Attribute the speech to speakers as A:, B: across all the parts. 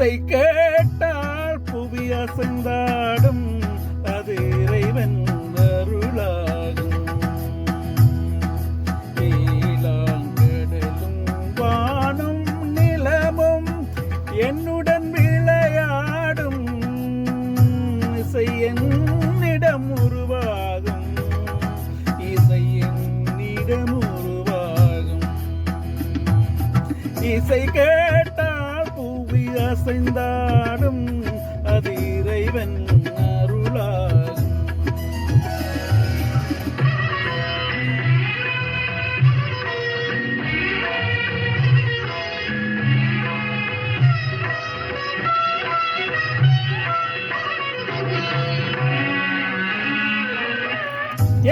A: இசை கேட்டால் புவி அசைந்தாடும் அது இறைவன் அருளாகும். நீலாங்கடலும் வானும் நிலமும் என்னுடன் விளையாடும் இசை என்னிடம் உருவாகும். இசை என்னிடம் உருவாகும். இசை கேட்டால் புவி அசைந்தாடும் அது இறைவன் அருளாகும்.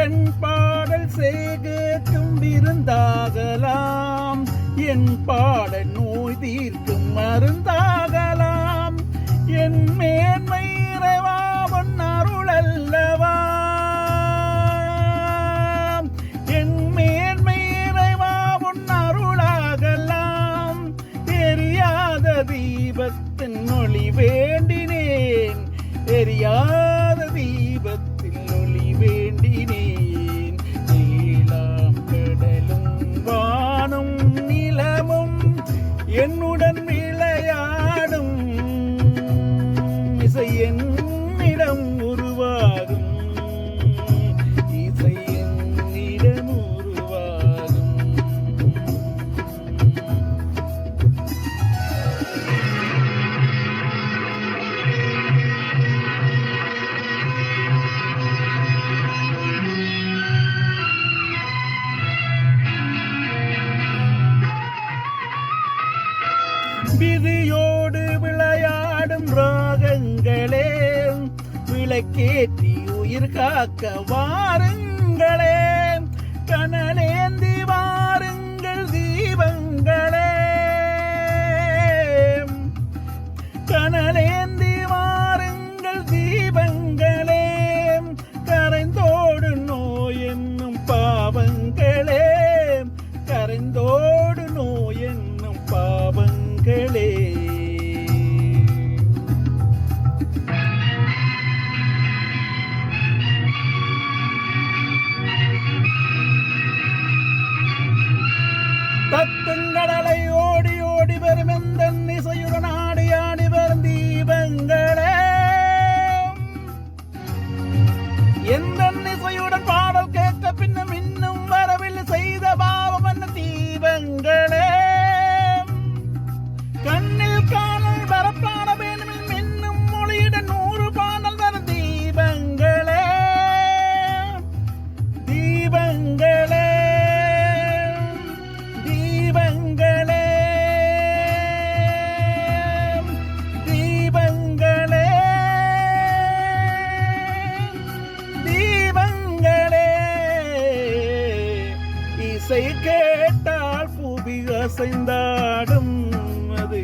A: என் பாடல் செய்கேற்றும் விருந்தாகலாம். என் பாடல் நோய் தீர்க்கும் மருந்தாகலாம். என் மேன்மை இறைவா உன் அருள் அல்லவா. என் மேன்மை இறைவா உன் அருளாகலாம். எரியாத தீபத்தின் ஒளி வேண்டினேன். எரியாத தீபத்தில் ஒளி வேண்டினேன். நீலாம் கடலும் வானும் நிலமும் என்னுடன் விளையாடும் இசை என்னிடம் உருவாகும். இசை என்னிடம் உருவாகும். விதியோடு விளையாடும் ராகங்களே, விளக்கேற்றி உயிர் காக்க வாருங்களே. கனலேந்தி வாருங்கள் தீபங்களே. கனலேந்தி வாருங்கள் தீபங்களே. கரைந்தோடு நோய் என்னும் பாவங்களே. கரைந்தோடு நோய் என்னும் பாவங்களே. தத்துங்கடலை ஓடி ஓடி வரும் எந்த இசையுடன் ஆடி ஆடி வரும் தீபங்களே. எந்த இசையுடன் பாடல் கேட்க பின்னும் இன்னும் வரவில் செய்த பாவம் என்ன தீபங்களே. கண்ணில் காணல் வரப்பான வேணுமில் மின்னும் மொழியுடன் 100 பாடல் வரும் தீபங்களே. தீபங்களே. தீபங்களே. தீபங்களே. தீபங்களே. இசை கேட்டால் புவி அசைந்தாடும் அது